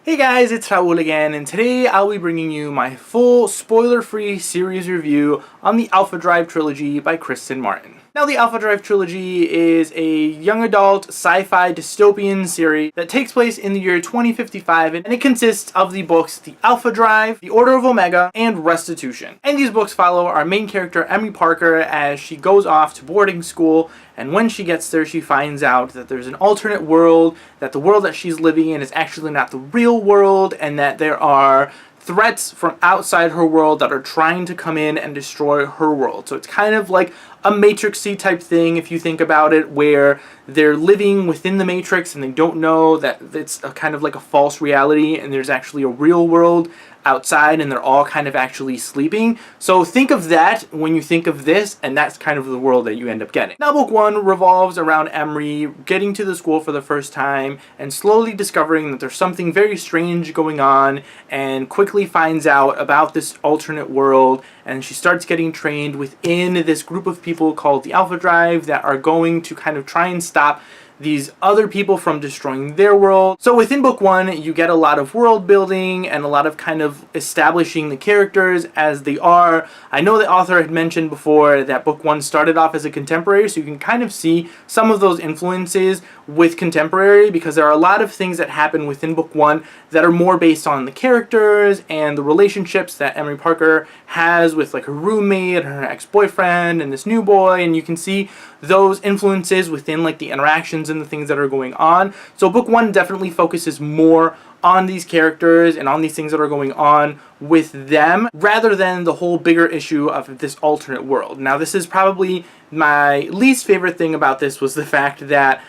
Hey guys, it's Raul again, and today I'll be bringing you my full spoiler-free series review on the Alpha Drive trilogy by Kristen Martin. Now, the Alpha Drive trilogy is a young adult sci-fi dystopian series that takes place in the year 2055, and it consists of the books The Alpha Drive, The Order of Omega, and Restitution. And these books follow our main character, Emily Parker, as she goes off to boarding school, and when she gets there, she finds out that there's an alternate world, that the world that she's living in is actually not the real world, and that there are threats from outside her world that are trying to come in and destroy her world. So it's kind of like a Matrix-y type thing, if you think about it, where they're living within the Matrix and they don't know that it's a kind of like a false reality and there's actually a real world outside and they're all kind of actually sleeping. So think of that when you think of this, and that's kind of the world that you end up getting. Now, book one revolves around Emery getting to the school for the first time and slowly discovering that there's something very strange going on, and quickly finds out about this alternate world, and she starts getting trained within this group of people called the Alpha Drive that are going to kind of try and stop these other people from destroying their world. So within book one, you get a lot of world building and a lot of kind of establishing the characters as they are. I know the author had mentioned before that book one started off as a contemporary, so you can kind of see some of those influences with contemporary, because there are a lot of things that happen within book one that are more based on the characters and the relationships that Emily Parker has with like her roommate, her ex-boyfriend, and this new boy, and you can see those influences within like the interactions and the things that are going on. So book one definitely focuses more on these characters and on these things that are going on with them, rather than the whole bigger issue of this alternate world. Now, this is probably my least favorite thing about this, was the fact that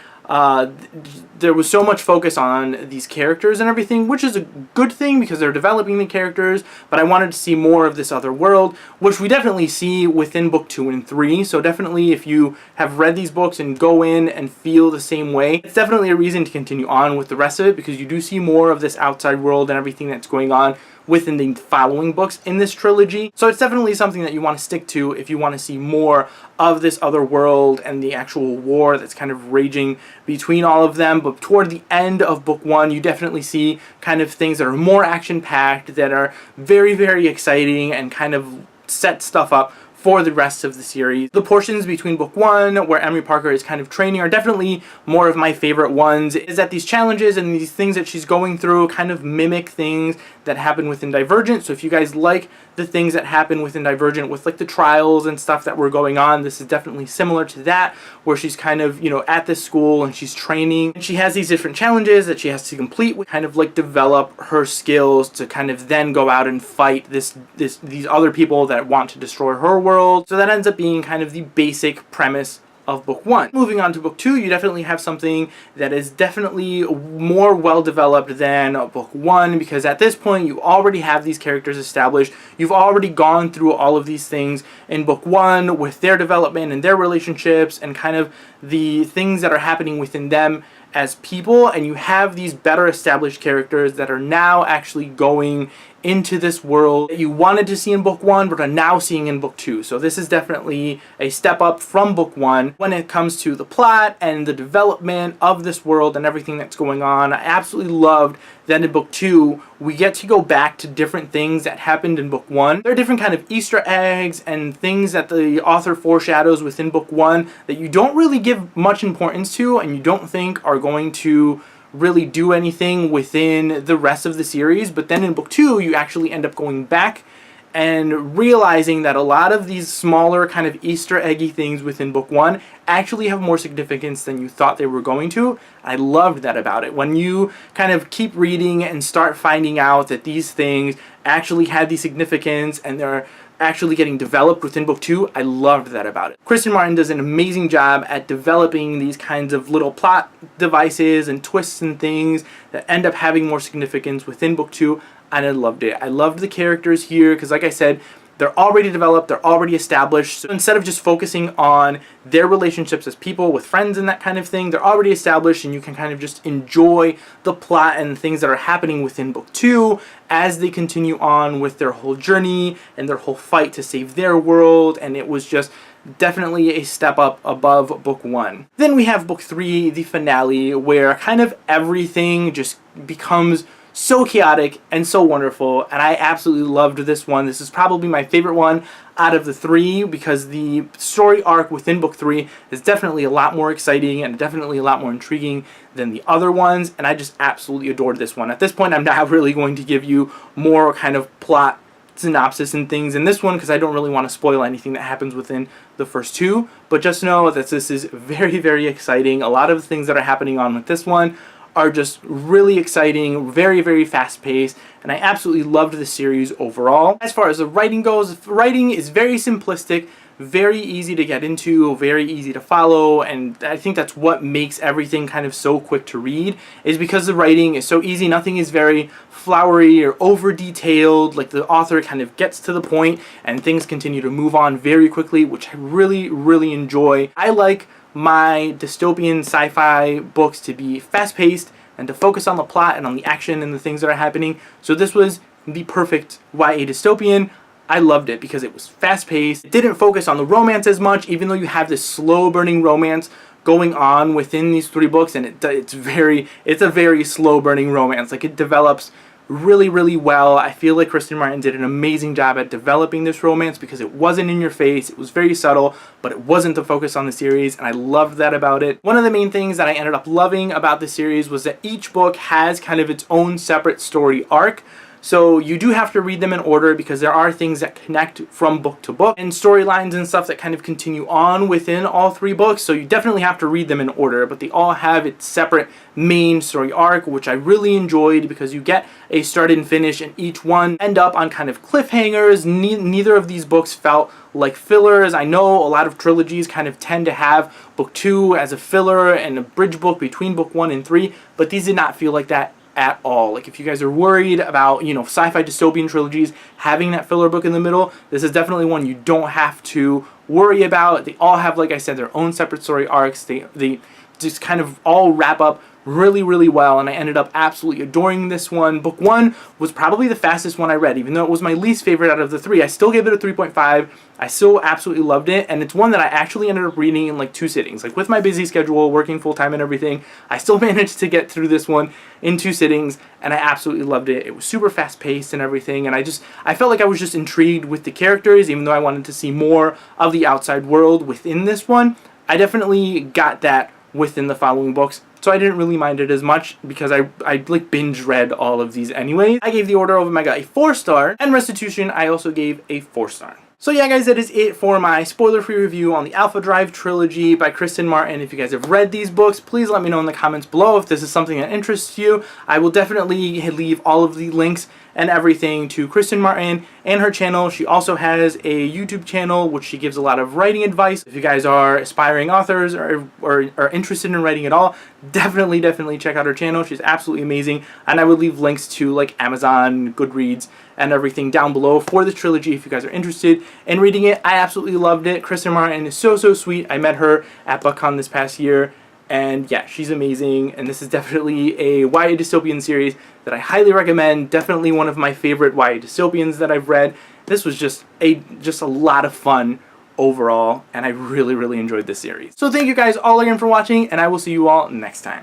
there was so much focus on these characters and everything, which is a good thing because they're developing the characters, but I wanted to see more of this other world, which we definitely see within book 2 and 3. So definitely, if you have read these books and go in and feel the same way, it's definitely a reason to continue on with the rest of it, because you do see more of this outside world and everything that's going on within the following books in this trilogy. So it's definitely something that you want to stick to if you want to see more of this other world and the actual war that's kind of raging between all of them. But toward the end of book one, you definitely see kind of things that are more action-packed, that are very, very exciting, and kind of set stuff up for the rest of the series. The portions between book one, where Emily Parker is kind of training, are definitely more of my favorite ones. Is that these challenges and these things that she's going through kind of mimic things that happen within Divergent. So if you guys like the things that happen within Divergent with like the trials and stuff that were going on, this is definitely similar to that, where she's kind of, you know, at this school and she's training and she has these different challenges that she has to complete, with kind of like develop her skills to kind of then go out and fight these other people that want to destroy her world. So that ends up being kind of the basic premise of book one. Moving on to book two, you definitely have something that is definitely more well developed than book one, because at this point you already have these characters established. You've already gone through all of these things in book one with their development and their relationships and kind of the things that are happening within them as people, and you have these better established characters that are now actually going into this world that you wanted to see in book one but are now seeing in book two. So this is definitely a step up from book one when it comes to the plot and the development of this world and everything that's going on. I absolutely loved that in book two we get to go back to different things that happened in book one. There are different kind of Easter eggs and things that the author foreshadows within book one that you don't really give much importance to and you don't think are going to really do anything within the rest of the series. But then in book two, you actually end up going back and realizing that a lot of these smaller kind of Easter eggy things within book one actually have more significance than you thought they were going to. I loved that about it. When you kind of keep reading and start finding out that these things actually had the significance and they're actually getting developed within book two, I loved that about it. Kristen Martin does an amazing job at developing these kinds of little plot devices and twists and things that end up having more significance within book two, and I loved it. I loved the characters here because, like I said, they're already developed, they're already established. So instead of just focusing on their relationships as people with friends and that kind of thing, they're already established, and you can kind of just enjoy the plot and things that are happening within book two as they continue on with their whole journey and their whole fight to save their world. And it was just definitely a step up above book one. Then we have book three, the finale, where kind of everything just becomes so chaotic and so wonderful, and I absolutely loved this one. This is probably my favorite one out of the three because the story arc within book 3 is definitely a lot more exciting and definitely a lot more intriguing than the other ones, and I just absolutely adored this one. At this point, I'm not really going to give you more kind of plot synopsis and things in this one because I don't really want to spoil anything that happens within the first two, but just know that this is very, very exciting. A lot of the things that are happening on with this one are just really exciting, very, very fast-paced, and I absolutely loved the series overall. As far as the writing goes, the writing is very simplistic, very easy to get into, very easy to follow, and I think that's what makes everything kind of so quick to read, is because the writing is so easy. Nothing is very flowery or over-detailed. Like, the author kind of gets to the point, and things continue to move on very quickly, which I really, really enjoy. I like my dystopian sci-fi books to be fast-paced and to focus on the plot and on the action and the things that are happening. So this was the perfect YA dystopian. I loved it because it was fast-paced. It didn't focus on the romance as much, even though you have this slow-burning romance going on within these 3 books, and it's a very slow-burning romance. Like, it develops really, really well. I feel like Kristen Martin did an amazing job at developing this romance because it wasn't in your face, it was very subtle, but it wasn't the focus on the series, and I loved that about it. One of the main things that I ended up loving about the series was that each book has kind of its own separate story arc. So you do have to read them in order because there are things that connect from book to book and storylines and stuff that kind of continue on within all 3 books. So you definitely have to read them in order, but they all have its separate main story arc, which I really enjoyed because you get a start and finish, and each one end up on kind of cliffhangers. Neither of these books felt like fillers. I know a lot of trilogies kind of tend to have book 2 as a filler and a bridge book between book 1 and 3, but these did not feel like that at all. Like, if you guys are worried about, you know, sci-fi dystopian trilogies having that filler book in the middle, this is definitely one you don't have to worry about. They all have, like I said, their own separate story arcs. They just kind of all wrap up really, really well, and I ended up absolutely adoring this one. Book 1 was probably the fastest one I read, even though it was my least favorite out of the 3. I still gave it a 3.5. I still absolutely loved it, and it's one that I actually ended up reading in like 2 sittings. Like, with my busy schedule, working full-time and everything, I still managed to get through this one in 2 sittings, and I absolutely loved it. It was super fast-paced and everything, and I felt like I was just intrigued with the characters, even though I wanted to see more of the outside world within this one. I definitely got that within the following books, so I didn't really mind it as much because I like binge read all of these anyways. I gave The Order of Omega a 4-star, and Restitution I also gave a 4-star. So yeah, guys, that is it for my spoiler-free review on the Alpha Drive trilogy by Kristen Martin. If you guys have read these books, please let me know in the comments below if this is something that interests you. I will definitely leave all of the links and everything to Kristen Martin and her channel. She also has a YouTube channel which she gives a lot of writing advice. If you guys are aspiring authors or are interested in writing at all, definitely check out her channel. She's absolutely amazing, and I would leave links to like Amazon, Goodreads, and everything down below for the trilogy if you guys are interested in reading it. I absolutely loved it. Kristen Martin is so sweet. I met her at BookCon this past year, and yeah, she's amazing, and this is definitely a YA dystopian series that I highly recommend. Definitely one of my favorite YA dystopians that I've read. This was just a lot of fun overall, and I really enjoyed this series. So thank you guys all again for watching, and I will see you all next time.